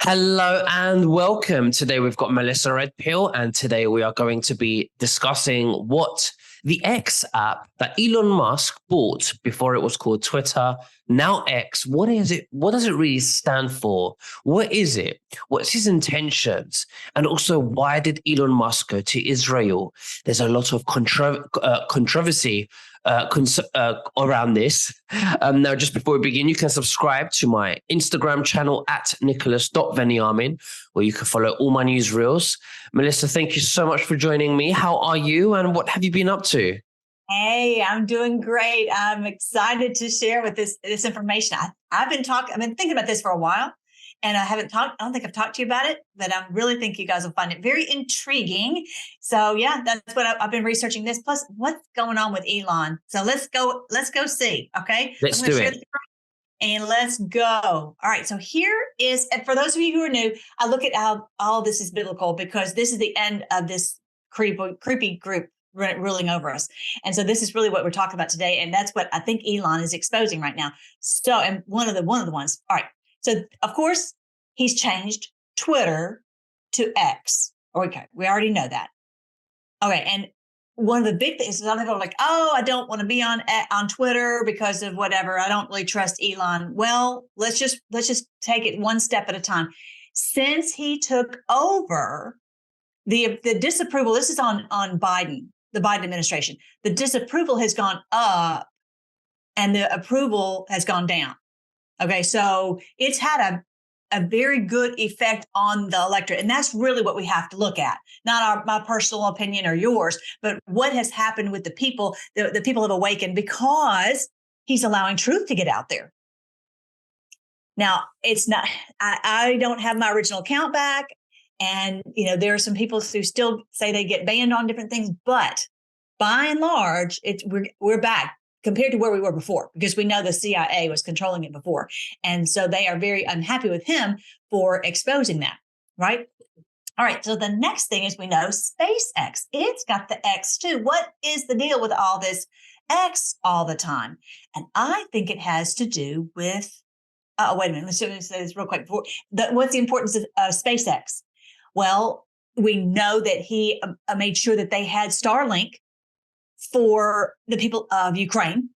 Hello and welcome. Today we've got Melissa Redpill, and today we are going to be discussing what the X app that Elon Musk bought before it was called Twitter, now X. What is it? What does it really stand for? What is it? What's his intentions? And also, why did Elon Musk go to Israel? There's a lot of controversy around this. Now, just before we begin, you can subscribe to my Instagram channel at nicholas.veniamin, where you can follow all my newsreels. Melissa, thank you so much for joining me. How are you and what have you been up to? Hey, I'm doing great. I'm excited to share with this information. I've been thinking about this for a while, and I don't think I've talked to you about it, but I really think you guys will find it very intriguing. So yeah, that's what I've been researching this. Plus, what's going on with Elon? So let's go see. Okay, Let's do it. And let's go. All right. So here is, and for those of you who are new, I look at how all this is biblical because this is the end of this creepy group ruling over us. And so this is really what we're talking about today. And that's what I think Elon is exposing right now. So, and one of the ones. All right. So of course he's changed Twitter to X. Okay. We already know that. Okay. And one of the big things is a lot of people are like, oh, I don't want to be on Twitter because of whatever. I don't really trust Elon. Well, let's just take it one step at a time. Since he took over, the disapproval, this is on Biden, the Biden administration, the disapproval has gone up and the approval has gone down. Okay, so it's had a very good effect on the electorate. And that's really what we have to look at, not my personal opinion or yours, but what has happened with the people. The people have awakened because he's allowing truth to get out there. Now, it's not, I don't have my original account back. And, there are some people who still say they get banned on different things, but by and large, we're back compared to where we were before, because we know the CIA was controlling it before. And so they are very unhappy with him for exposing that, right? All right. So the next thing is, we know SpaceX. It's got the X too. What is the deal with all this X all the time? And I think it has to do with, wait a minute, let's say this real quick. What's the importance of SpaceX? Well, we know that he made sure that they had Starlink for the people of Ukraine,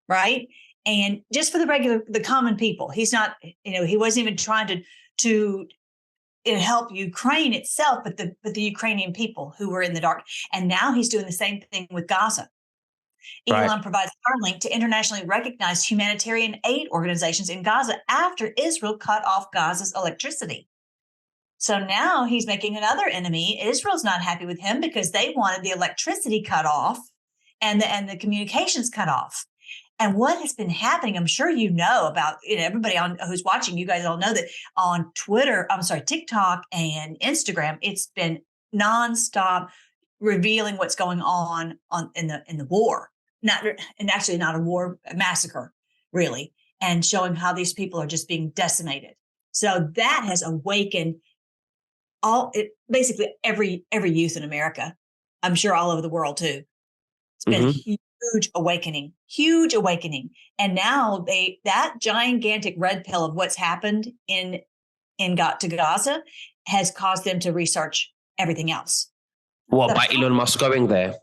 right? And just for the common people. He's not, he wasn't even trying to help Ukraine itself, but the Ukrainian people who were in the dark. And now he's doing the same thing with Gaza. Right. Elon provides Starlink to internationally recognized humanitarian aid organizations in Gaza after Israel cut off Gaza's electricity. So now he's making another enemy. Israel's not happy with him because they wanted the electricity cut off and the communications cut off. And what has been happening, I'm sure you know about, everybody who's watching, you guys all know that on TikTok and Instagram, it's been nonstop revealing what's going on in the war. Not a war, a massacre, really, and showing how these people are just being decimated. So that has awakened basically every youth in America. I'm sure all over the world too. It's been huge awakening. And now that gigantic red pill of what's happened to Gaza has caused them to research everything else. What, by Elon Musk going there?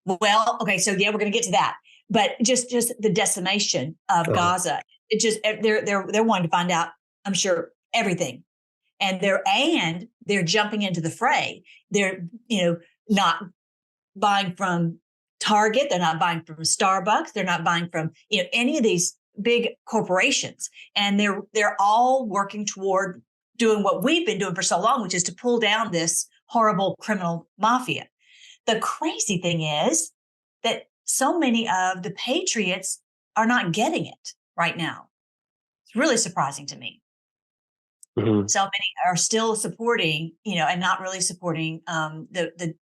Well, okay, so yeah, we're going to get to that, but just the decimation of Gaza. It just they're wanting to find out, I'm sure, everything. And they're jumping into the fray. They're, not buying from Target. They're not buying from Starbucks. They're not buying from, any of these big corporations. And they're all working toward doing what we've been doing for so long, which is to pull down this horrible criminal mafia. The crazy thing is that so many of the patriots are not getting it right now. It's really surprising to me. Mm-hmm. So many are still supporting, and not really supporting the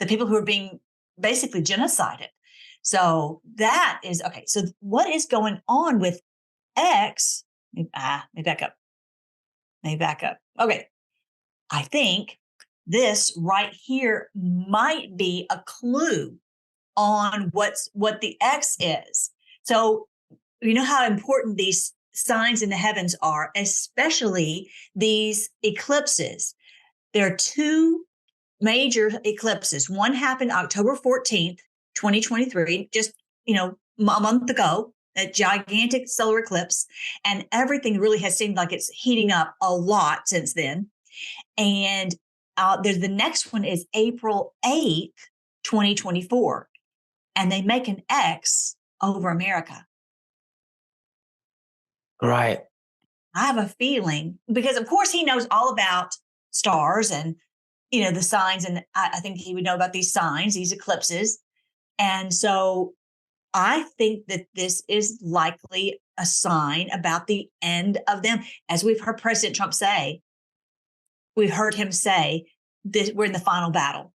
people who are being basically genocided. So that is okay. So what is going on with X? Let me back up. Okay. I think this right here might be a clue on what the X is. So you know how important these signs in the heavens are, especially these eclipses. There are two major eclipses. One happened October 14th, 2023, just, a month ago, a gigantic solar eclipse. And everything really has seemed like it's heating up a lot since then. And there's the next one is April 8th, 2024. And they make an X over America. Right. I have a feeling, because of course he knows all about stars and, the signs. And I think he would know about these signs, these eclipses. And so I think that this is likely a sign about the end of them. As we've heard President Trump say, we've heard him say that we're in the final battle.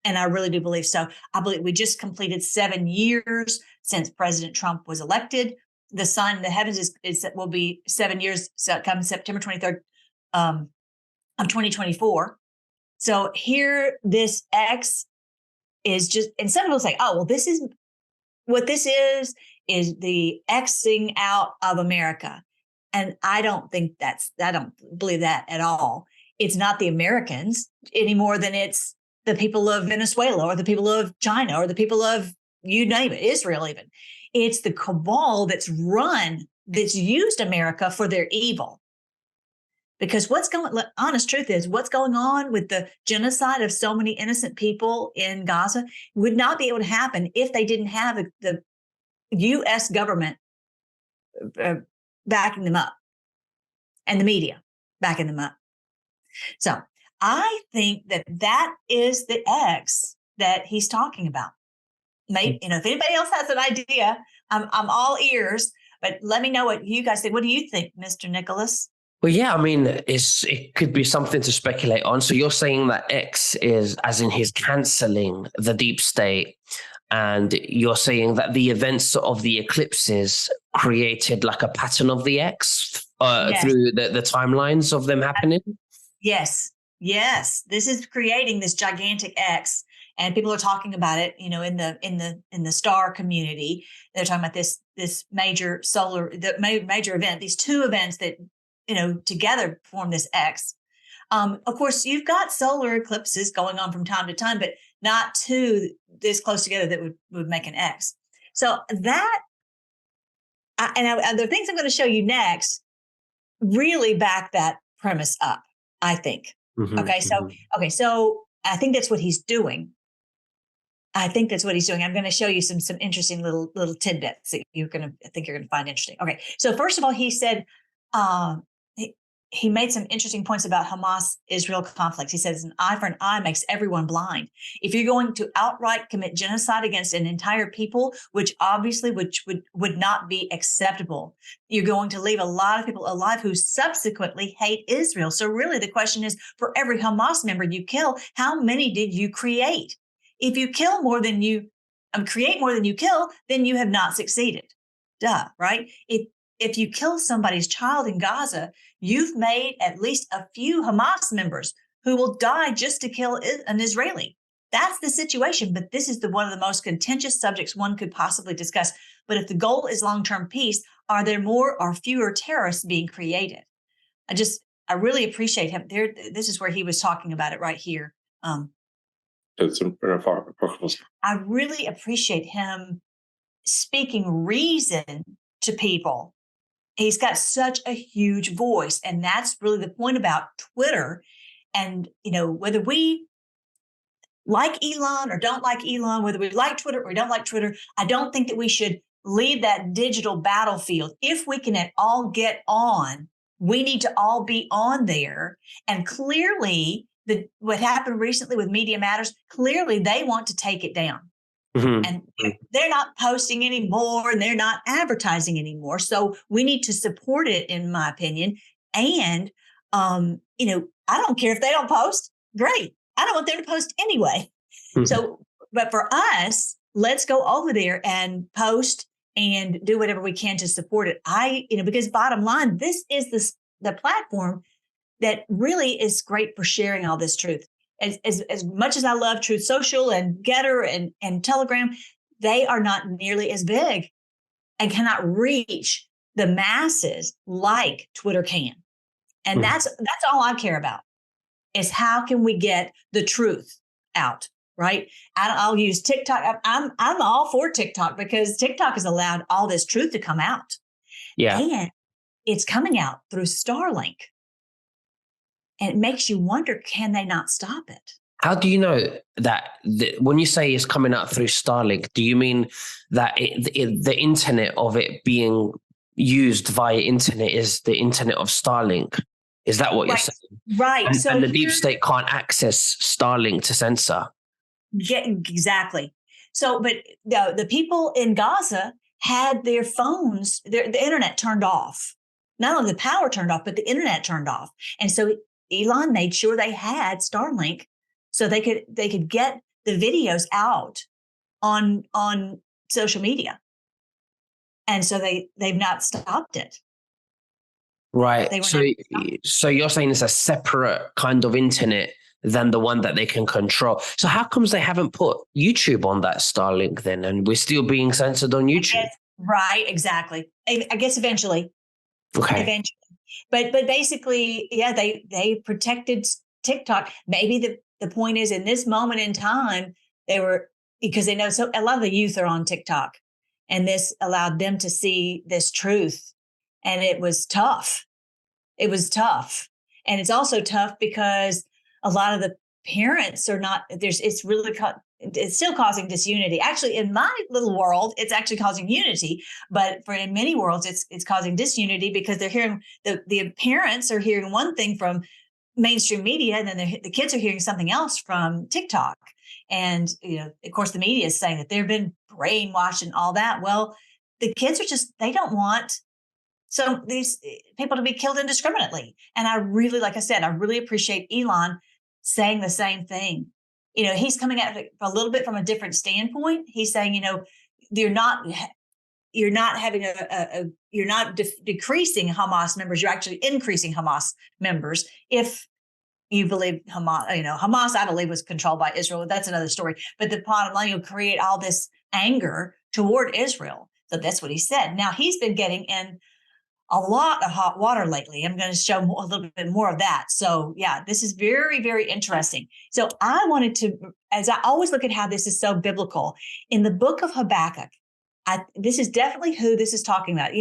And I really do believe so. I believe we just completed 7 years since President Trump was elected. The sign in the heavens will be 7 years, so come September 23rd of 2024. So here, this X is just, and some people say, oh, well, this is the Xing out of America. And I don't believe that at all. It's not the Americans any more than it's the people of Venezuela or the people of China or the people of, you name it, Israel even. It's the cabal that's used America for their evil. Because honest truth is, what's going on with the genocide of so many innocent people in Gaza would not be able to happen if they didn't have the U.S. government backing them up and the media backing them up. So I think that is the X that he's talking about. Maybe, if anybody else has an idea, I'm all ears, but let me know what you guys think. What do you think, Mr. Nicholas? Well, yeah, I mean, it could be something to speculate on. So you're saying that X is, as in he's cancelling the deep state, and you're saying that the events of the eclipses created like a pattern of the X Yes. through the timelines of them happening? Yes. This is creating this gigantic X, and people are talking about it. In the star community, they're talking about this major major event. These two events that together form this X. Of course, you've got solar eclipses going on from time to time, but not two this close together that would make an X. So that, and the things I'm going to show you next really back that premise up, I think. Mm-hmm, okay. So I think that's what he's doing. I'm going to show you some interesting little tidbits that you're going to find interesting. Okay. So first of all, he said, he made some interesting points about Hamas-Israel conflicts. He says an eye for an eye makes everyone blind. If you're going to outright commit genocide against an entire people, which would not be acceptable, you're going to leave a lot of people alive who subsequently hate Israel. So really the question is, for every Hamas member you kill, how many did you create? If you kill more than you create more than you kill, then you have not succeeded. Duh, right? If you kill somebody's child in Gaza, you've made at least a few Hamas members who will die just to kill an Israeli. That's the situation. But this is one of the most contentious subjects one could possibly discuss. But if the goal is long-term peace, are there more or fewer terrorists being created? I really appreciate him there. This is where he was talking about it right here. I really appreciate him speaking reason to people. He's got such a huge voice. And that's really the point about Twitter. And, whether we like Elon or don't like Elon, whether we like Twitter or we don't like Twitter, I don't think that we should leave that digital battlefield. If we can at all get on, we need to all be on there. And clearly, what happened recently with Media Matters, clearly they want to take it down. Mm-hmm. And they're not posting anymore and they're not advertising anymore. So we need to support it, in my opinion. And, I don't care if they don't post. Great. I don't want them to post anyway. Mm-hmm. So, but for us, let's go over there and post and do whatever we can to support it. Because bottom line, this is the platform that really is great for sharing all this truth. As much as I love Truth Social and Getter and Telegram, they are not nearly as big and cannot reach the masses like Twitter can. And that's all I care about, is how can we get the truth out, right? I'll use TikTok. I'm all for TikTok because TikTok has allowed all this truth to come out. Yeah. And it's coming out through Starlink. And it makes you wonder, can they not stop it? How do you know that when you say it's coming out through Starlink, do you mean that the internet of it being used via internet is the internet of Starlink? Is that what you're saying? Right. And the deep state can't access Starlink to censor. Exactly. So, but the people in Gaza had their phones, the internet turned off. Not only the power turned off, but the internet turned off. And so Elon made sure they had Starlink so they could get the videos out on social media. And so they've not stopped it. Right. So you're saying it's a separate kind of internet than the one that they can control. So how comes they haven't put YouTube on that Starlink then, and we're still being censored on YouTube? Right, exactly. I guess eventually. Okay. Eventually. But basically, yeah, they protected TikTok. Maybe the point is, in this moment in time, because they know so a lot of the youth are on TikTok, and this allowed them to see this truth. And it was tough. It was tough. And it's also tough because a lot of the parents are not, it's still causing disunity. Actually, in my little world, it's actually causing unity. But in many worlds, it's causing disunity because they're hearing, the parents are hearing one thing from mainstream media, and then the kids are hearing something else from TikTok. And, of course, the media is saying that they've been brainwashed and all that. Well, the kids are they don't want these people to be killed indiscriminately. And I really, like I said, I really appreciate Elon saying the same thing. He's coming at it a little bit from a different standpoint. He's saying, you're not having you're not decreasing Hamas members. You're actually increasing Hamas members. If you believe Hamas, Hamas, I believe, was controlled by Israel. That's another story. But the bottom line, you'll create all this anger toward Israel. So that's what he said. Now he's been getting in a lot of hot water lately. I'm going to show a little bit more of that. So yeah, this is very, very interesting. So I wanted to, as I always look at how this is so biblical, in the book of Habakkuk, this is definitely who this is talking about.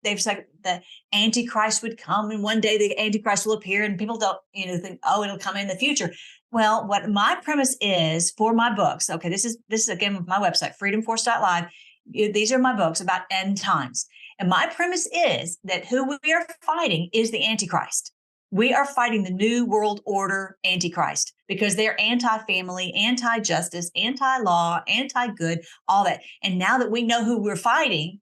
They've said the Antichrist would come, and one day the Antichrist will appear, and people don't, think, oh, it'll come in the future. Well, what my premise is for my books, okay, this is again my website, freedomforce.live. These are my books about end times. And my premise is that who we are fighting is the Antichrist. We are fighting the New World Order Antichrist because they're anti-family, anti-justice, anti-law, anti-good, all that. And now that we know who we're fighting,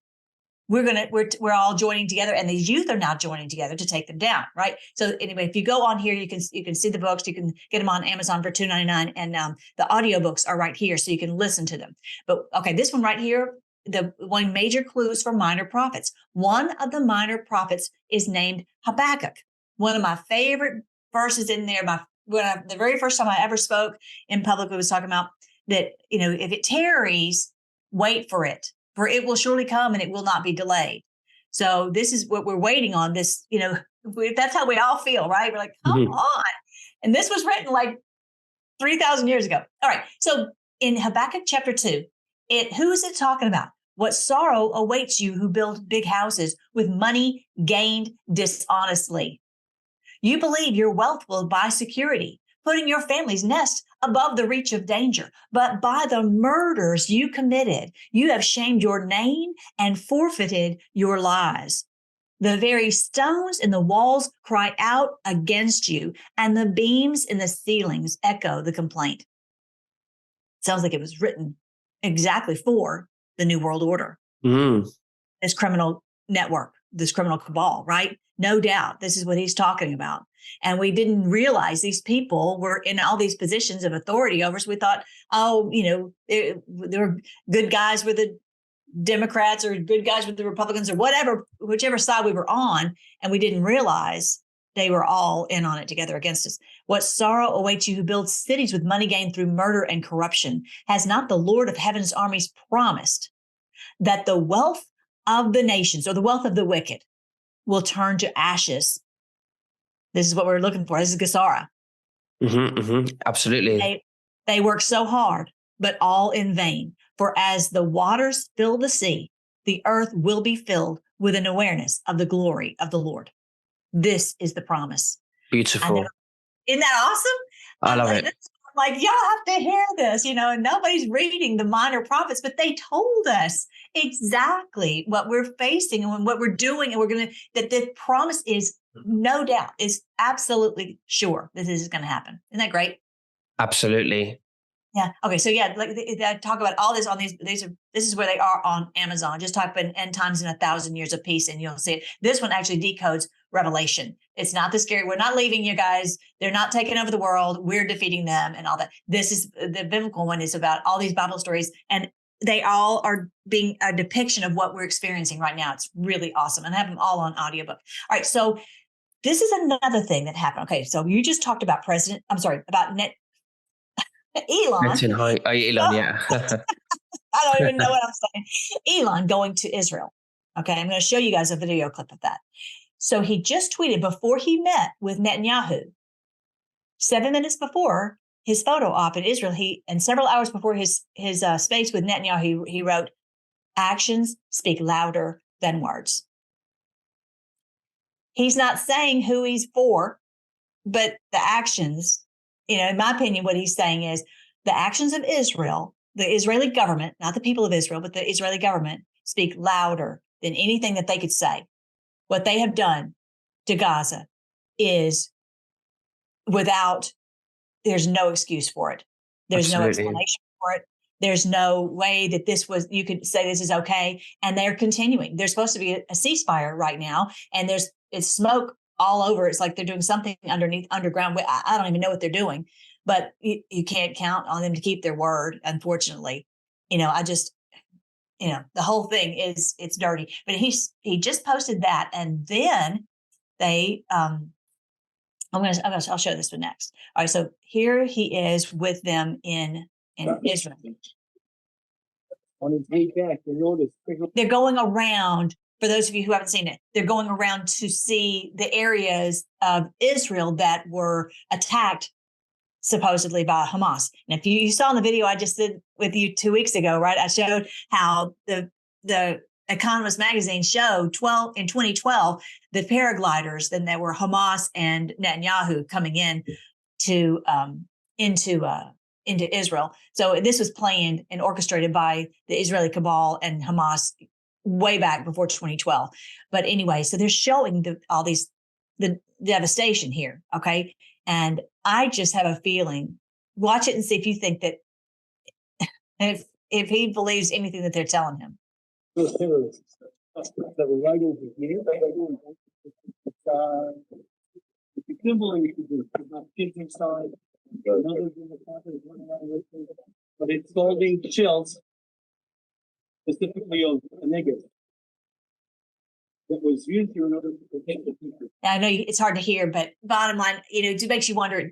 we're all joining together, and these youth are now joining together to take them down, right? So anyway, if you go on here, you can see the books. You can get them on Amazon for $2.99, and the audiobooks are right here, so you can listen to them. But okay, this one right here. The one major clues for minor prophets. One of the minor prophets is named Habakkuk. One of my favorite verses in there. The very first time I ever spoke in public, we was talking about that. If it tarries, wait for it will surely come, and it will not be delayed. So this is what we're waiting on. This, that's how we all feel, right? We're like, come on. And this was written like 3,000 years ago. All right. So in Habakkuk chapter 2. Who is it talking about? What sorrow awaits you who build big houses with money gained dishonestly. You believe your wealth will buy security, putting your family's nest above the reach of danger. But by the murders you committed, you have shamed your name and forfeited your lives. The very stones in the walls cry out against you, and the beams in the ceilings echo the complaint. Sounds like it was written exactly for the New World Order, this criminal network, this criminal cabal, right? No doubt. This is what he's talking about. And we didn't realize these people were in all these positions of authority over us. We thought, they were good guys with the Democrats or good guys with the Republicans or whatever, whichever side we were on. And we didn't realize they were all in on it together against us. What sorrow awaits you who build cities with money gained through murder and corruption? Has not the Lord of heaven's armies promised that the wealth of the nations, or the wealth of the wicked, will turn to ashes. This is what we're looking for. This is Gesara. Absolutely. They work so hard, but all in vain. For as the waters fill the sea, the earth will be filled with an awareness of the glory of the Lord. This is the promise. Beautiful. Isn't that awesome? I love it. Like, y'all have to hear this, and nobody's reading the minor prophets, but they told us exactly what we're facing and what we're doing. And that the promise is no doubt, is absolutely sure that this is going to happen. Isn't that great? Absolutely. Yeah. Okay. So yeah, like they talk about all this on these. This is where they are on Amazon. Just type in "end times in 1,000 years of peace" and you'll see it. This one actually decodes Revelation. It's not the scary. We're not leaving you guys. They're not taking over the world. We're defeating them and all that. This is the biblical one. Is about all these Bible stories, and they all are being a depiction of what we're experiencing right now. It's really awesome, and I have them all on audiobook. All right. So this is another thing that happened. Okay. So you just talked about about Elon. Elon, yeah. I don't even know what I'm saying. Elon going to Israel. Okay, I'm going to show you guys a video clip of that. So he just tweeted before he met with Netanyahu, 7 minutes before his photo op in Israel, and several hours before his space with Netanyahu, he wrote, "Actions speak louder than words." He's not saying who he's for, but the actions, in my opinion, what he's saying is the actions of Israel, the Israeli government, not the people of Israel, but the Israeli government, speak louder than anything that they could say. What they have done to Gaza is there's no excuse for it. There's no explanation for it. There's no way that you could say this is okay. And they're continuing. There's supposed to be a ceasefire right now, and it's smoke all over. It's like they're doing something underground. I don't even know what they're doing, but you can't count on them to keep their word. Unfortunately, the whole thing it's dirty. But he just posted that, and then they I'll show this one next. All right, so here he is with them in Israel. On his way back, they're going around. For those of you who haven't seen it, they're going around to see the areas of Israel that were attacked supposedly by Hamas. And if you saw in the video I just did with you 2 weeks ago, right, I showed how the Economist magazine showed in 2012 the paragliders, then there were Hamas and Netanyahu coming in into Israel. So this was planned and orchestrated by the Israeli cabal and Hamas way back before 2012. But anyway, so they're showing the devastation here. Okay. And I just have a feeling, watch it and see if you think that if he believes anything that they're telling him. Those terrorists that were right over here. The Kimberley not kids inside. But it's holding shells, specifically of a negative that was used here in order to protect the people. I know it's hard to hear, but bottom line, it makes you wonder: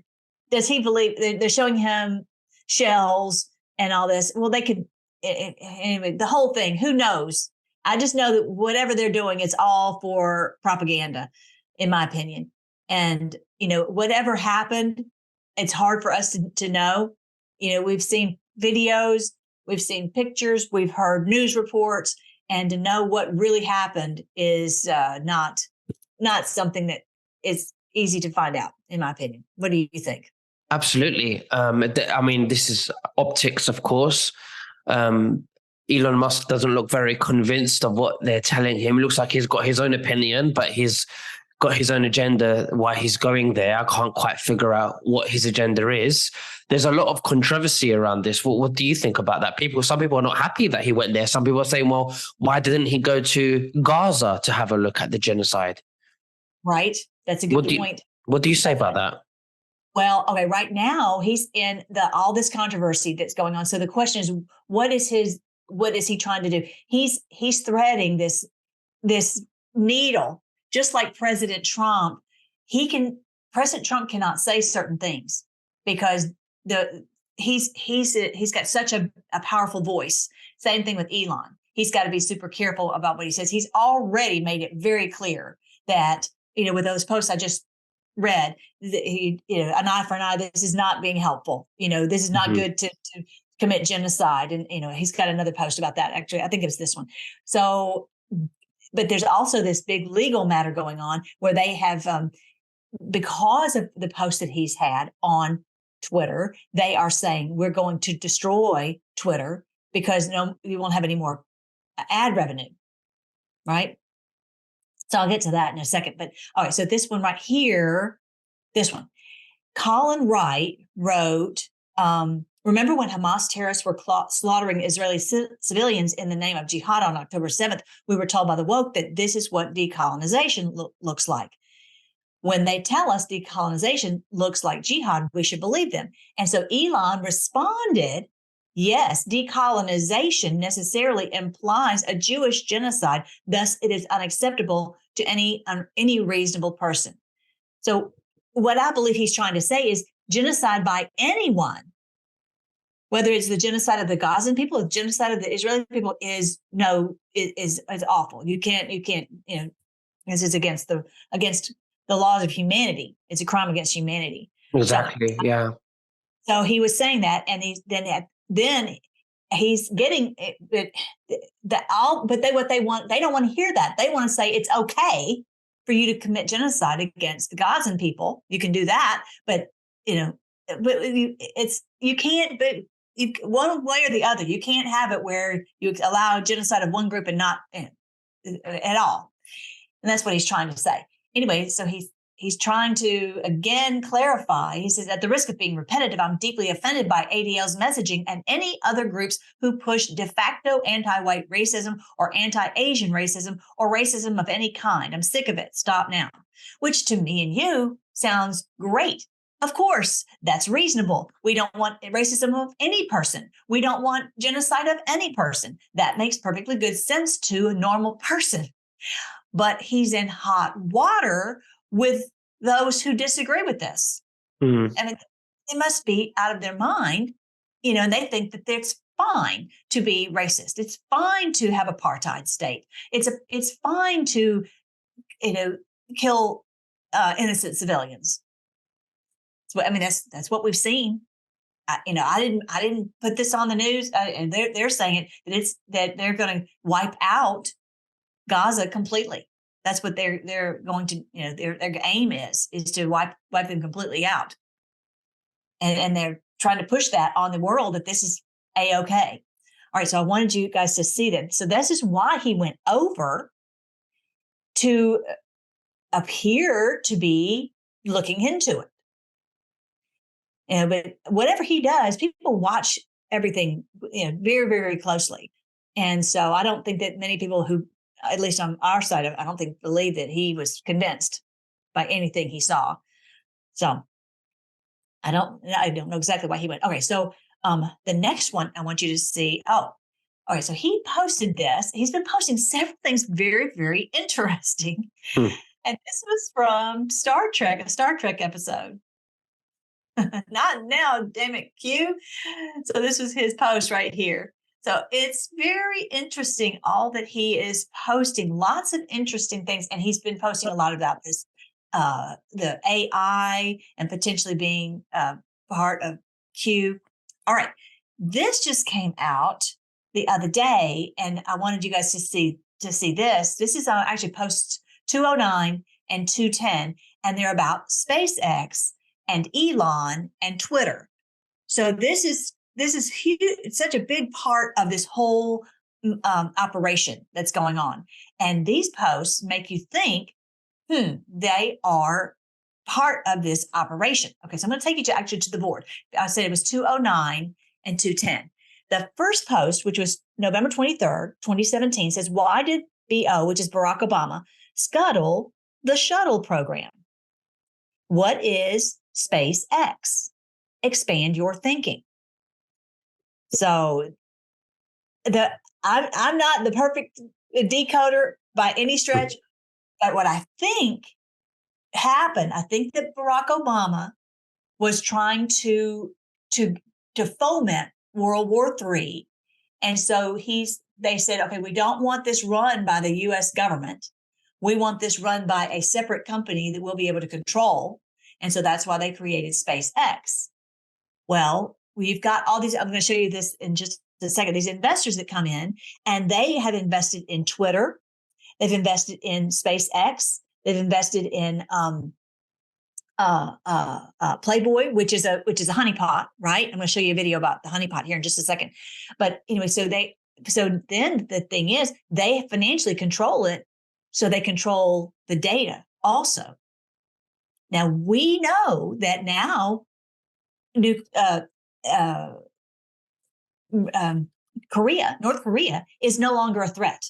does he believe they're showing him shells and all this? Well, they could. Anyway, the whole thing. Who knows? I just know that whatever they're doing, it's all for propaganda, in my opinion. And whatever happened, it's hard for us to know. We've seen videos, we've seen pictures, we've heard news reports, and to know what really happened is not something that is easy to find out, in my opinion. What do you think? Absolutely. I mean, this is optics, of course. Elon Musk doesn't look very convinced of what they're telling him. It looks like he's got his own opinion, but he's got his own agenda why he's going there. I can't quite figure out what his agenda is. There's a lot of controversy around this. What do you think about that? Some people are not happy that he went there. Some people are saying, well, why didn't he go to Gaza to have a look at the genocide? Right. That's a good point. What do you say about that? Well, okay, right now he's in all this controversy that's going on. So the question is, what is he trying to do? He's threading this needle, just like President Trump. President Trump cannot say certain things because he's got such a powerful voice. Same thing with Elon. he's got to be super careful about what he says. He's already made it very clear that, with those posts I just read, an eye for an eye, this is not being helpful. This is not good to commit genocide. And, he's got another post about that. Actually, I think it was this one. So, but there's also this big legal matter going on where they have, because of the post that he's had on Twitter, they are saying we're going to destroy Twitter because we won't have any more ad revenue, right? So I'll get to that in a second. But all right, so this one right here, this one, Colin Wright wrote, remember when Hamas terrorists were slaughtering Israeli civilians in the name of jihad on October 7th, we were told by the woke that this is what decolonization looks like. When they tell us decolonization looks like jihad, we should believe them. And so Elon responded, yes, decolonization necessarily implies a Jewish genocide. Thus, it is unacceptable to any reasonable person. So what I believe he's trying to say is genocide by anyone, whether it's the genocide of the Gazan people, the genocide of the Israeli people, is awful. You can't, this is against the laws of humanity. It's a crime against humanity. Exactly. Yeah. So he was saying that, and then he's getting what they want. They don't want to hear that. They want to say it's okay for you to commit genocide against the Gazan people. You can do that, but you can't. But one way or the other, you can't have it where you allow genocide of one group and not at all. And that's what he's trying to say. Anyway, so he's trying to, again, clarify. He says, at the risk of being repetitive, I'm deeply offended by ADL's messaging and any other groups who push de facto anti-white racism or anti-Asian racism or racism of any kind. I'm sick of it. Stop now. Which to me and you sounds great. Of course, that's reasonable. We don't want racism of any person. We don't want genocide of any person. That makes perfectly good sense to a normal person. But he's in hot water with those who disagree with this. I mean, they must be out of their mind, and they think that it's fine to be racist. It's fine to have apartheid state. It's fine to, kill innocent civilians. So, I mean, that's what we've seen. I didn't put this on the news, and they're saying that they're going to wipe out Gaza completely. That's what they're going to, their aim is to wipe them completely out. And they're trying to push that on the world that this is A-okay. All right, so I wanted you guys to see that. So this is why he went over to appear to be looking into it. But whatever he does, people watch everything, very, very closely. And so I don't think that many people who, at least on our side of it, I don't think believe that he was convinced by anything he saw. So I don't know exactly why he went. Okay, so the next one I want you to see. Oh, all right. So he posted this. He's been posting several things very, very interesting. And this was from Star Trek, a Star Trek episode. Not now, damn it, Q. So this was his post right here. So it's very interesting, all that he is posting, lots of interesting things. And he's been posting a lot about this, the AI and potentially being part of Q. All right. This just came out the other day, and I wanted you guys to see this. This is actually posts 209 and 210, and they're about SpaceX and Elon and Twitter. So this is huge. It's such a big part of this whole operation that's going on. And these posts make you think, they are part of this operation. Okay, so I'm going to take you to the board. I said it was 209 and 210. The first post, which was November 23rd, 2017, says, why did BO, which is Barack Obama, scuttle the shuttle program? What is SpaceX? Expand your thinking. So I'm not the perfect decoder by any stretch, but what I think happened, I think that Barack Obama was trying to foment World War III. And so he's they said, okay, we don't want this run by the U.S. government. We want this run by a separate company that we'll be able to control. And so that's why they created SpaceX. Well, we've got all these, I'm going to show you this in just a second, these investors that come in, and they have invested in Twitter. They've invested in SpaceX. They've invested in Playboy, which is a honeypot, right? I'm going to show you a video about the honeypot here in just a second. But anyway, so then the thing is, they financially control it, so they control the data also. Now we know that now, North Korea is no longer a threat.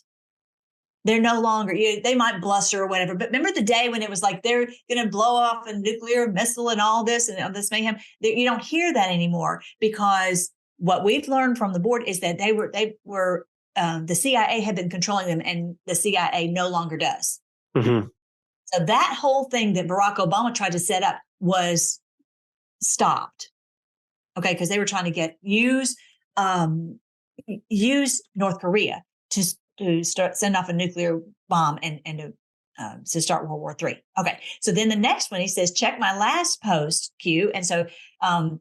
They're no longer, they might bluster or whatever. But remember the day when it was like they're going to blow off a nuclear missile and all this and this mayhem? You don't hear that anymore, because what we've learned from the board is that they were the CIA had been controlling them, and the CIA no longer does. Mm-hmm. So that whole thing that Barack Obama tried to set up was stopped. Okay, because they were trying to use North Korea to send off a nuclear bomb and to start World War III. Okay, so then the next one, he says, check my last post, Q. And so I'll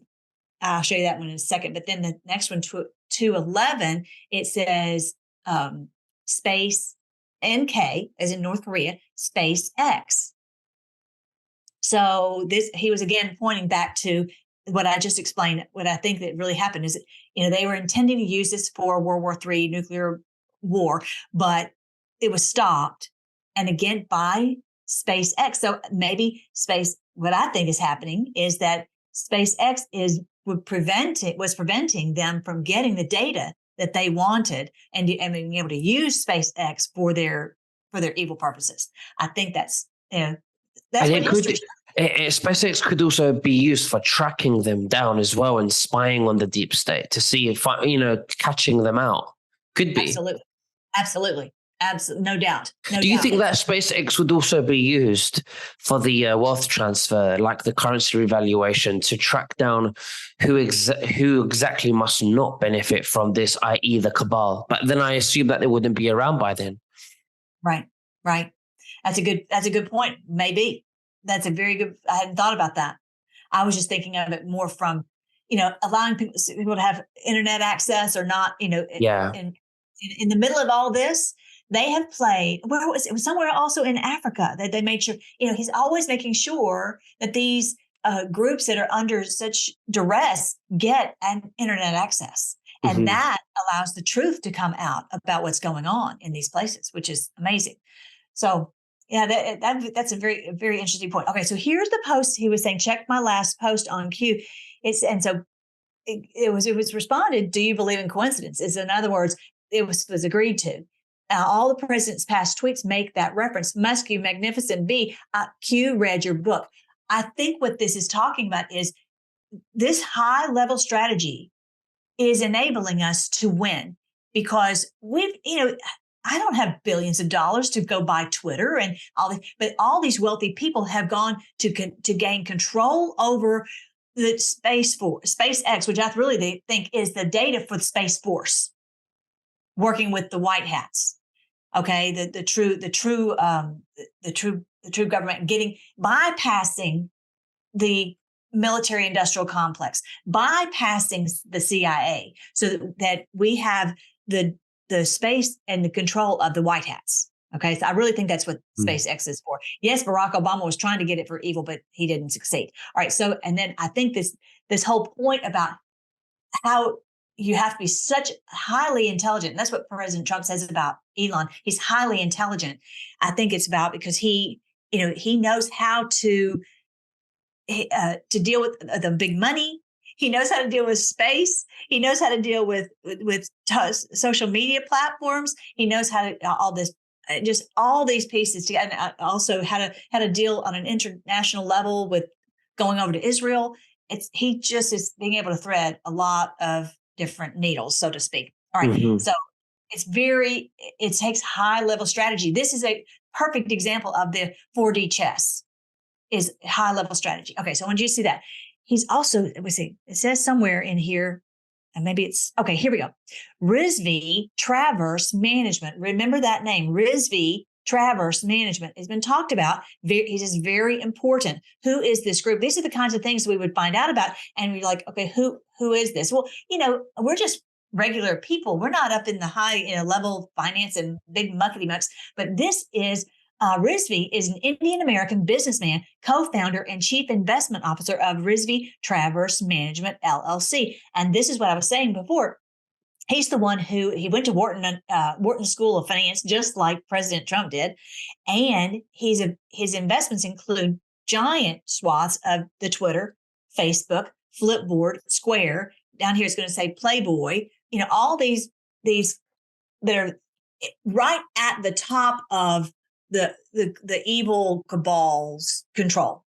show you that one in a second. But then the next one, 211, it says space NK, as in North Korea, SpaceX. So he was again pointing back to what I just explained. What I think that really happened is, they were intending to use this for World War III nuclear war, but it was stopped, and again by SpaceX. So maybe what I think is happening is that SpaceX was preventing them from getting the data that they wanted and being able to use SpaceX for their evil purposes. I think that's what history. SpaceX could also be used for tracking them down as well and spying on the deep state to see if catching them out. Could be. Absolutely. No doubt. Do you think that SpaceX would also be used for the wealth transfer, like the currency revaluation, to track down who exactly must not benefit from this, i.e. the cabal? But then I assume that they wouldn't be around by then. Right. That's a good point. Maybe. That's a very good, I hadn't thought about that. I was just thinking of it more from, allowing people to have internet access or not, in the middle of all this. They have played, it was somewhere also in Africa that they made sure, he's always making sure that these groups that are under such duress get an internet access. And that allows the truth to come out about what's going on in these places, which is amazing. So yeah, that's a very, very interesting point. Okay, so here's the post. He was saying, check my last post on Q. It was responded, do you believe in coincidences? In other words, it was agreed to. All the president's past tweets make that reference. Musk, you magnificent B. Q read your book. I think what this is talking about is this high level strategy is enabling us to win, because I don't have billions of dollars to go buy Twitter and all this, but all these wealthy people have gone to gain control over the SpaceX, which I really think is the data for the Space Force, working with the white hats. Okay, the true government, bypassing the military industrial complex, bypassing the CIA, so that we have the space and the control of the white hats. Okay, so I really think that's what SpaceX is for. Yes, Barack Obama was trying to get it for evil, but he didn't succeed. All right, so and then I think this whole point about how you have to be such highly intelligent. And that's what President Trump says about Elon. He's highly intelligent. I think it's about because he knows how to deal with the big money. He knows how to deal with space. He knows how to deal with social media platforms. He knows how to all this, just all these pieces together, and also how to deal on an international level with going over to Israel. He just is being able to thread a lot of different needles, so to speak. All right, so it takes high level strategy. This is a perfect example of the 4D chess, is high level strategy. Okay, so when you see that. He's also, it says somewhere in here, and maybe it's, okay, here we go. RISV Traverse Management. Remember that name, RISV Traverse Management has been talked about. It is very important. Who is this group? These are the kinds of things we would find out about. And we're like, okay, who is this? Well, we're just regular people. We're not up in the high level of finance and big muckety mucks, but this is RISV is an Indian American businessman, co-founder and chief investment officer of RISV Traverse Management LLC. And this is what I was saying before. He's the one he went to Wharton School of Finance, just like President Trump did. And his investments include giant swaths of the Twitter, Facebook, Flipboard, Square. Down here it's going to say Playboy. All these that are right at the top of the evil cabal's control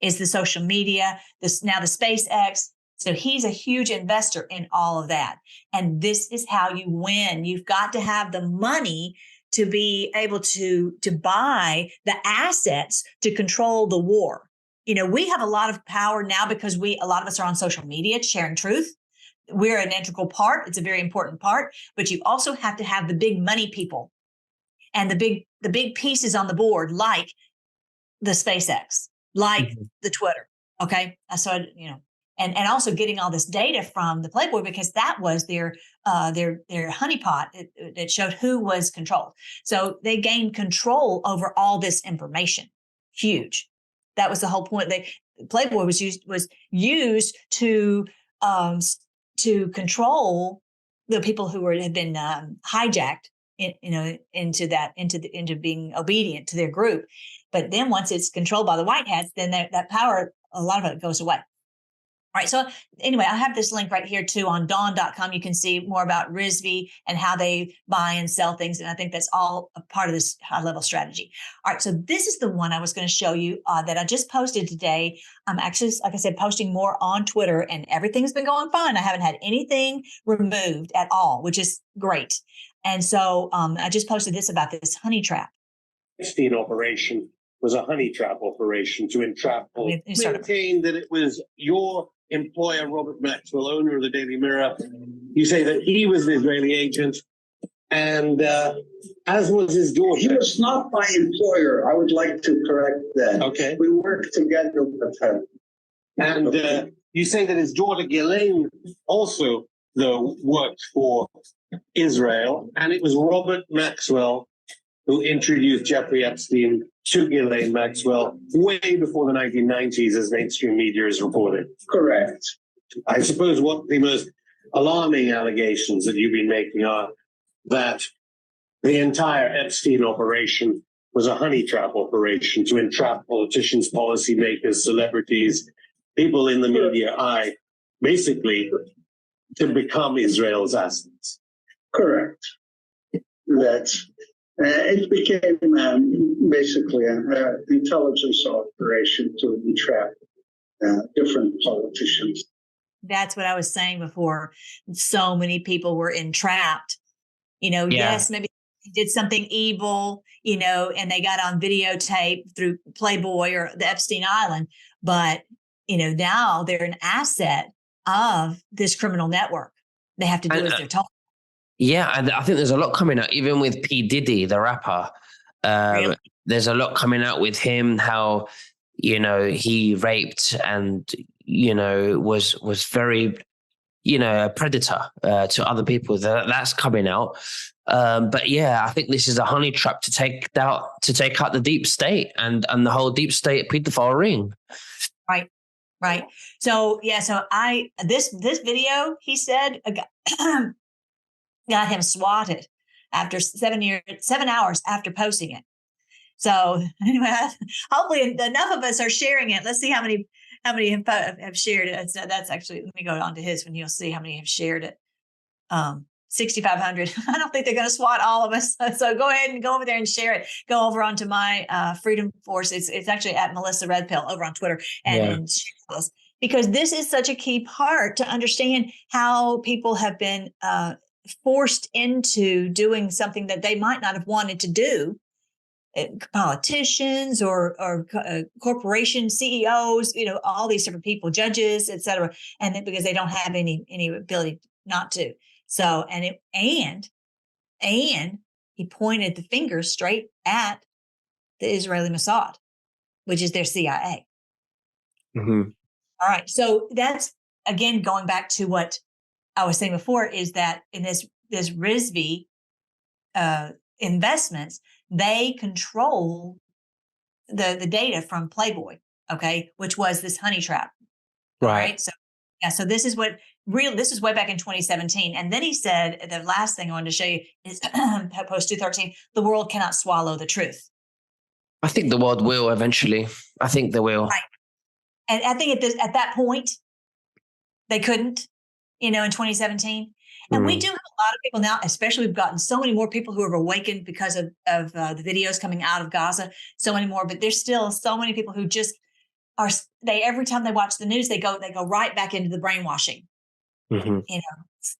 is the social media, now the SpaceX. So he's a huge investor in all of that. And this is how you win. You've got to have the money to be able to buy the assets to control the war. We have a lot of power now because a lot of us are on social media sharing truth. We're an integral part. It's a very important part, but you also have to have the big money people and the big pieces on the board, like the SpaceX, like the Twitter. Okay. So, and also getting all this data from the Playboy, because that was their honeypot. It showed who was controlled. So they gained control over all this information. Huge. That was the whole point. Playboy was used to control the people who had been hijacked, into being obedient to their group. But then once it's controlled by the white hats, then that power, a lot of it goes away. All right. So anyway, I have this link right here too on dawn.com. You can see more about RISV and how they buy and sell things. And I think that's all a part of this high level strategy. All right. So this is the one I was going to show you that I just posted today. I'm actually, like I said, posting more on Twitter, and everything's been going fine. I haven't had anything removed at all, which is great. And so I just posted this about this honey trap. Epstein operation was a honey trap operation to entrap people. Maintained that it was your employer, Robert Maxwell, owner of the Daily Mirror. You say that he was an Israeli agent, and as was his daughter. He was not my employer. I would like to correct that. Okay. We worked together with him. And you say that his daughter, Ghislaine, also, though, worked for Israel, and it was Robert Maxwell who introduced Jeffrey Epstein to Ghislaine Maxwell way before the 1990s, as mainstream media is reported. Correct. I suppose what the most alarming allegations that you've been making are that the entire Epstein operation was a honey trap operation to entrap politicians, policymakers, celebrities, people in the media eye, basically to become Israel's assets. Correct. That's it became basically an intelligence operation to entrap different politicians. That's what I was saying before. So many people were entrapped. Yes, maybe they did something evil, and they got on videotape through Playboy or the Epstein Island. But, now they're an asset of this criminal network. They have to do as they're told. Yeah, and I think there's a lot coming out, even with P. Diddy, the rapper. Really? There's a lot coming out with him, how, he raped and, was very, a predator to other people. That's coming out. But yeah, I think this is a honey trap to take out the deep state and the whole deep state pedophile ring. Right. So this video, he said, got him swatted after 7 hours after posting it. So anyway, hopefully enough of us are sharing it. Let's see how many have shared it. So that's actually, let me go on to his one. You'll see how many have shared it. 6,500. I don't think they're going to swat all of us. So go ahead and go over there and share it. Go over onto my Freedom Force. It's actually at Melissa Redpill over on Twitter and share this, because this is such a key part to understand how people have been forced into doing something that they might not have wanted to do. politicians or corporation CEOs, all these different people, judges, et cetera, and then because they don't have any ability not to. So, and he pointed the finger straight at the Israeli Mossad, which is their CIA. Mm-hmm. All right. So that's, again, going back to what I was saying before, is that in this RISV investments, they control the data from Playboy, okay, which was this honey trap. Right. So yeah, so this is this is way back in 2017. And then he said, the last thing I wanted to show you is post 213, the world cannot swallow the truth. I think the world will eventually. I think they will. Right. And I think at that point, they couldn't, in 2017. And we do have a lot of people now, especially we've gotten so many more people who have awakened because of the videos coming out of Gaza, so many more, but there's still so many people who just every time they watch the news, they go right back into the brainwashing. Mm-hmm.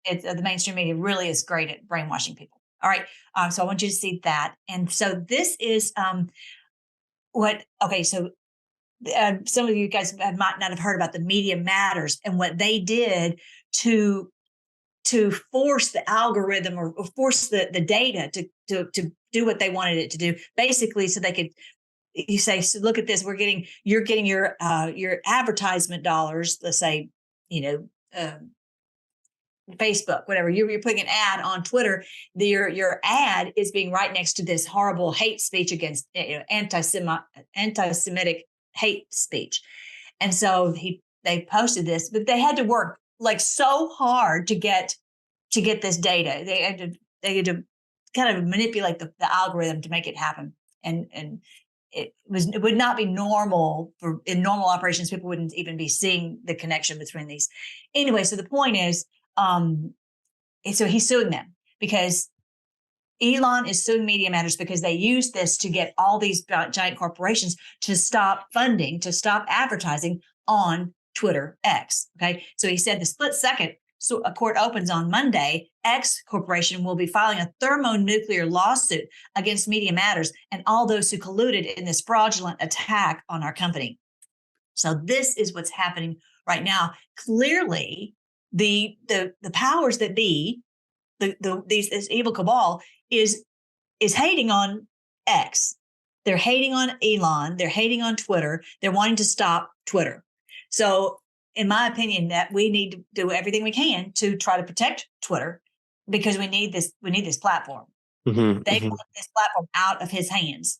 It's the mainstream media really is great at brainwashing people. All right. So I want you to see that. And so this is so some of you guys might not have heard about the Media Matters and what they did to force the algorithm or force the data to do what they wanted it to do, basically, so they could. You say, so look at this. You're getting your advertisement dollars. Let's say, Facebook, whatever. You're putting an ad on Twitter. Your ad is being right next to this horrible hate speech against anti-Semitic hate speech, and so they posted this, but they had to work like so hard to get this data. They had to kind of manipulate the algorithm to make it happen, and it would not be normal in normal operations. People wouldn't even be seeing the connection between these. Anyway, so the point is, so he's suing them because Elon is suing Media Matters because they used this to get all these giant corporations to stop funding, to stop advertising on Twitter X. Okay, so he said the split second. So a court opens on Monday, X Corporation will be filing a thermonuclear lawsuit against Media Matters and all those who colluded in this fraudulent attack on our company. So this is what's happening right now. Clearly, the powers that be, this evil cabal is hating on X. They're hating on Elon. They're hating on Twitter. They're wanting to stop Twitter. So in my opinion, that we need to do everything we can to try to protect Twitter because we need this platform. Mm-hmm. They want this platform out of his hands.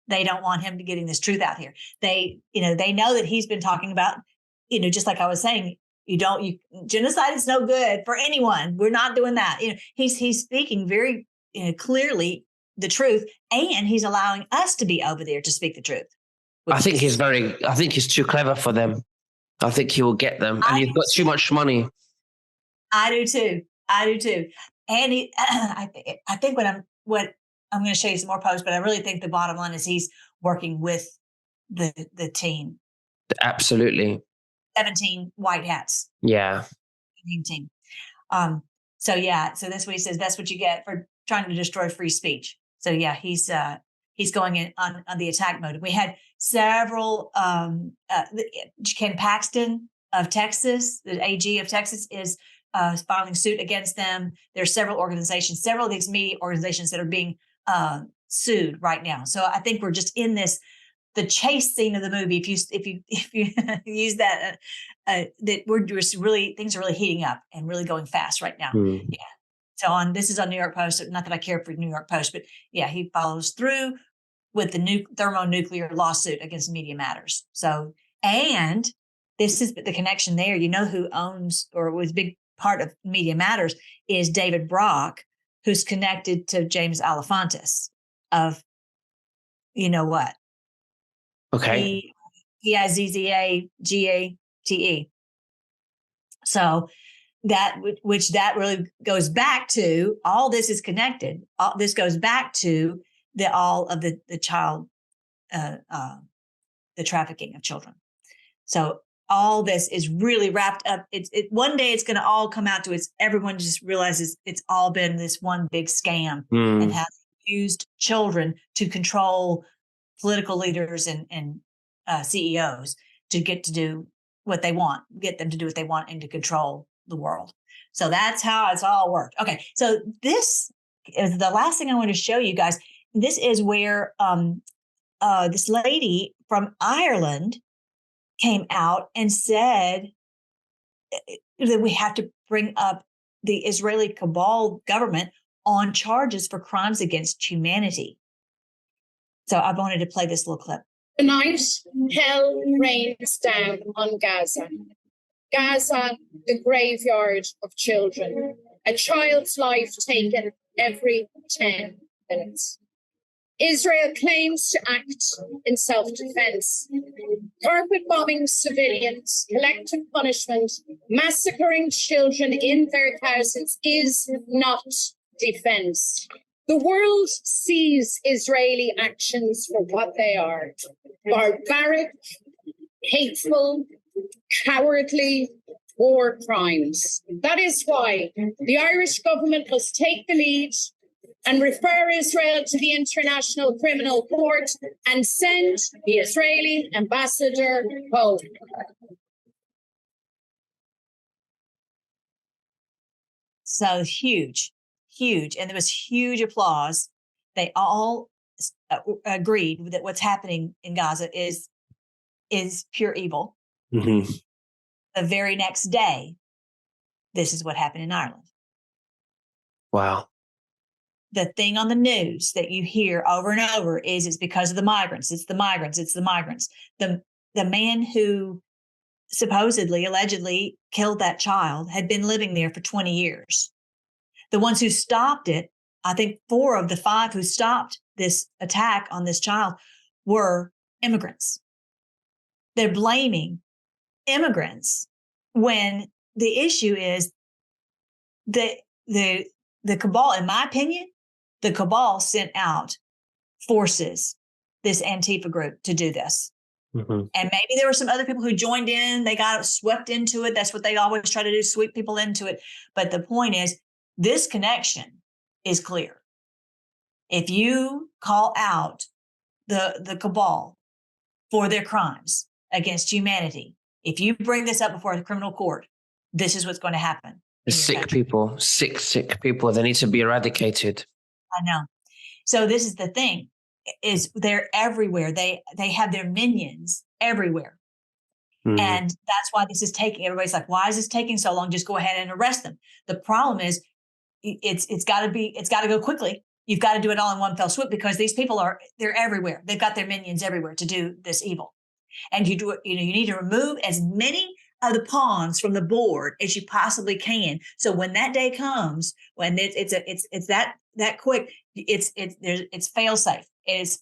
They don't want him getting this truth out here. They know that he's been talking about, just like I was saying, genocide is no good for anyone. We're not doing that. He's speaking very clearly the truth, and he's allowing us to be over there to speak the truth. I think he's too clever for them. I think he will get them, and he's got too much money. I do too. And I think what I'm going to show you some more posts, but I really think the bottom line is he's working with the team. Absolutely. 17 white hats. Yeah. Team. So that's what he says. That's what you get for trying to destroy free speech. So yeah, he's going in on the attack mode. We had several. Ken Paxton of Texas, the AG of Texas, is filing suit against them. There's several of these media organizations that are being sued right now. So I think we're just in the chase scene of the movie. If you use that, that we're just really, things are really heating up and really going fast right now. Yeah. So this is on New York Post. Not that I care for New York Post, but yeah, he follows through with the thermonuclear lawsuit against Media Matters. So, and this is the connection there. Who owns or was a big part of Media Matters is David Brock, who's connected to James Alefantis of, what? Okay. He has ZZAGATE. So that really goes back to, all this is connected. All this goes back to the child, the trafficking of children. So all this is really wrapped up. One day it's going to all come out to everyone just realizes it's all been this one big scam and how they used children to control political leaders and CEOs to get to do what they want, get them to do what they want and to control the world. So that's how it's all worked. Okay, so this is the last thing I want to show you guys. This is where this lady from Ireland came out and said that we have to bring up the Israeli cabal government on charges for crimes against humanity. So I wanted to play this little clip. Tonight, hell rains down on Gaza. Gaza, the graveyard of children. A child's life taken every 10 minutes. Israel claims to act in self-defense. Carpet bombing civilians, collective punishment, massacring children in their houses is not defense. The world sees Israeli actions for what they are: barbaric, hateful, cowardly war crimes. That is why the Irish government must take the lead and refer Israel to the International Criminal Court and send the Israeli ambassador home. So huge. And there was huge applause. They all agreed that what's happening in Gaza is pure evil. Mm-hmm. The very next day, this is what happened in Ireland. Wow. The thing on the news that you hear over and over is it's because of the migrants. It's the migrants. It's the migrants. The man who supposedly, allegedly killed that child had been living there for 20 years. The ones who stopped it, I think 4 of the 5 who stopped this attack on this child were immigrants. They're blaming immigrants when the issue is the cabal, in my opinion, the cabal sent out forces, this Antifa group, to do this. Mm-hmm. And maybe there were some other people who joined in. They got swept into it. That's what they always try to do, sweep people into it. But the point is, this connection is clear. If you call out the cabal for their crimes against humanity, if you bring this up before the criminal court, this is what's going to happen. Sick people, sick people. They need to be eradicated. I know. So this is the thing, is they're everywhere. They have their minions everywhere. Mm-hmm. And that's why this is taking, everybody's like, why is this taking so long? Just go ahead and arrest them. The problem is it's got to go quickly. You've got to do it all in one fell swoop, because these people they're everywhere. They've got their minions everywhere to do this evil. And you need to remove as many of the pawns from the board as you possibly can. So when that day comes, when it's that quick, it's fail safe. Nothing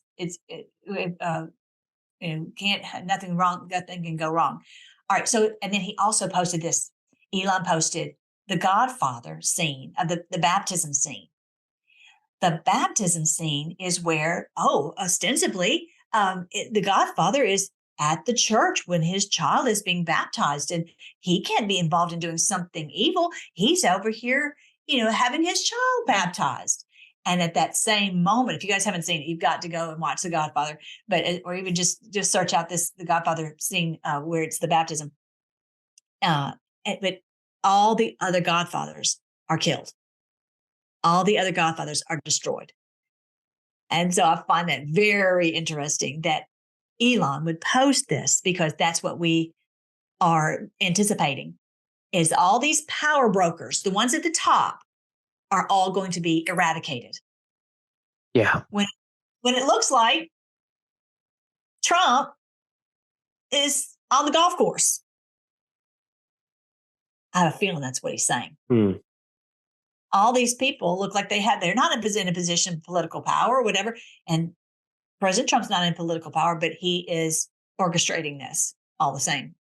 can go wrong. All right. So, and then he also posted this. Elon posted the Godfather scene of the baptism scene. The baptism scene is where, ostensibly, the Godfather is at the church when his child is being baptized, and he can't be involved in doing something evil. He's over here, having his child baptized. And at that same moment, if you guys haven't seen it, you've got to go and watch The Godfather, or even just search out The Godfather scene where it's the baptism. But all the other Godfathers are killed. All the other Godfathers are destroyed. And so I find that very interesting that Elon would post this, because that's what we are anticipating, is all these power brokers, the ones at the top, are all going to be eradicated. Yeah. When it looks like Trump is on the golf course. I have a feeling that's what he's saying. All these people look like they're not in a position of political power or whatever. And President Trump's not in political power, but he is orchestrating this all the same.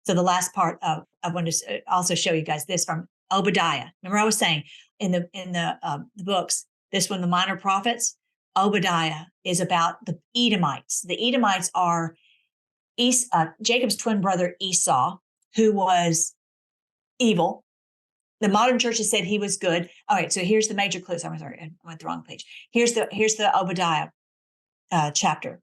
So the last part I wanted to also show you guys this from Obadiah. Remember, I was saying in the books, this one, the Minor Prophets, Obadiah is about the Edomites. The Edomites are Jacob's twin brother Esau, who was evil, The modern church has said he was good. All right, so here's the major clues. I'm sorry, I went the wrong page. Here's the Obadiah chapter.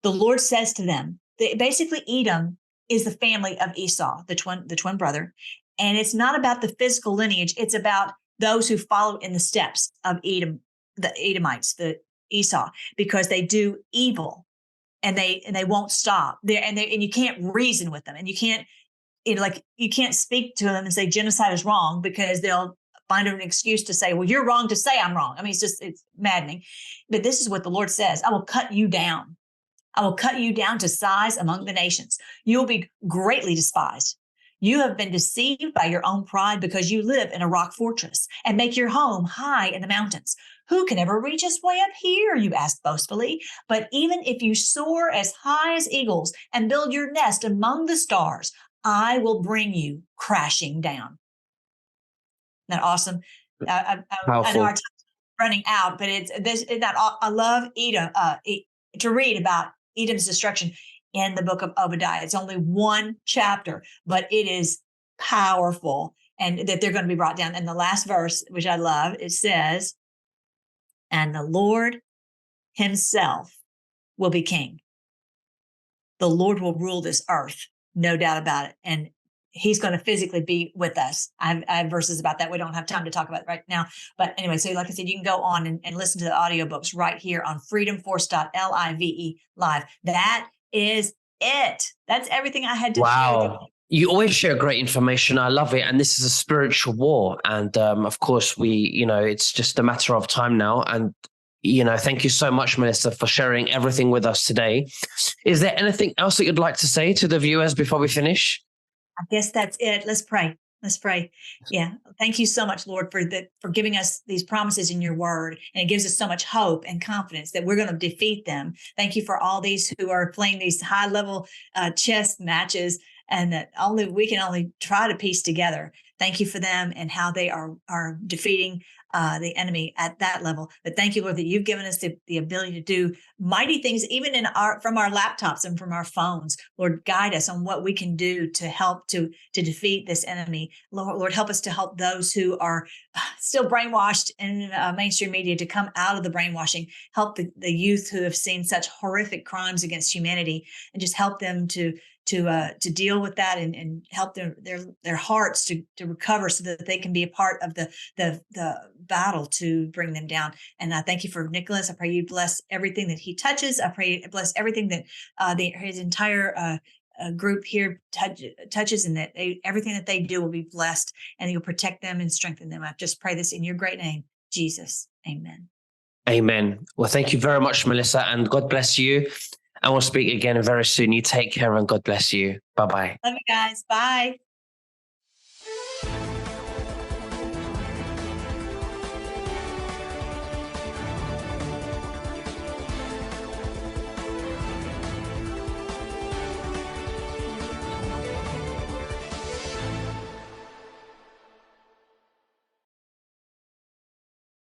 The Lord says to them, basically Edom is the family of Esau, the twin brother. And it's not about the physical lineage. It's about those who follow in the steps of Edom, the Edomites, the Esau, because they do evil and they won't stop there. And you can't reason with them, and you can't, you can't speak to them and say genocide is wrong, because they'll find an excuse to say, well, you're wrong to say I'm wrong. I mean, it's maddening. But this is what the Lord says: I will cut you down. I will cut you down to size among the nations. You'll be greatly despised. You have been deceived by your own pride, because you live in a rock fortress and make your home high in the mountains. Who can ever reach us way up here, you ask boastfully? But even if you soar as high as eagles and build your nest among the stars, I will bring you crashing down. Isn't that awesome? I know our time is running out, but I love Edom, to read about Edom's destruction in the book of Obadiah. It's only one chapter, but it is powerful, and that they're going to be brought down. And the last verse, which I love, it says, and the Lord himself will be king. The Lord will rule this earth, no doubt about it. And he's going to physically be with us. I have verses about that. We don't have time to talk about it right now. But anyway, so like I said, you can go on and listen to the audiobooks right here on freedomforce.live live. That is it. That's everything I had to share with you. You always share great information. I love it. And this is a spiritual war. And of course, it's just a matter of time now. And, thank you so much, Melissa, for sharing everything with us today. Is there anything else that you'd like to say to the viewers before we finish? I guess that's it. Let's pray. Let's pray. Yeah. Thank you so much, Lord, for giving us these promises in your word. And it gives us so much hope and confidence that we're going to defeat them. Thank you for all these who are playing these high level chess matches, and that we can only try to piece together. Thank you for them and how they are defeating the enemy at that level. But thank you, Lord, that you've given us the ability to do mighty things, even from our laptops and from our phones. Lord, guide us on what we can do to help to defeat this enemy. Lord, help us to help those who are still brainwashed in mainstream media to come out of the brainwashing. Help the youth who have seen such horrific crimes against humanity, and just help them to deal with that and help their hearts to recover, so that they can be a part of the battle to bring them down. And I thank you for Nicholas. I pray you bless everything that he touches. I pray you bless everything that his entire group here touches, and that everything that they do will be blessed, and you'll protect them and strengthen them. I just pray this in your great name, Jesus. Amen. Amen. Well, thank you very much, Melissa, and God bless you. And we'll speak again very soon. You take care, and God bless you. Bye-bye. Love you guys. Bye.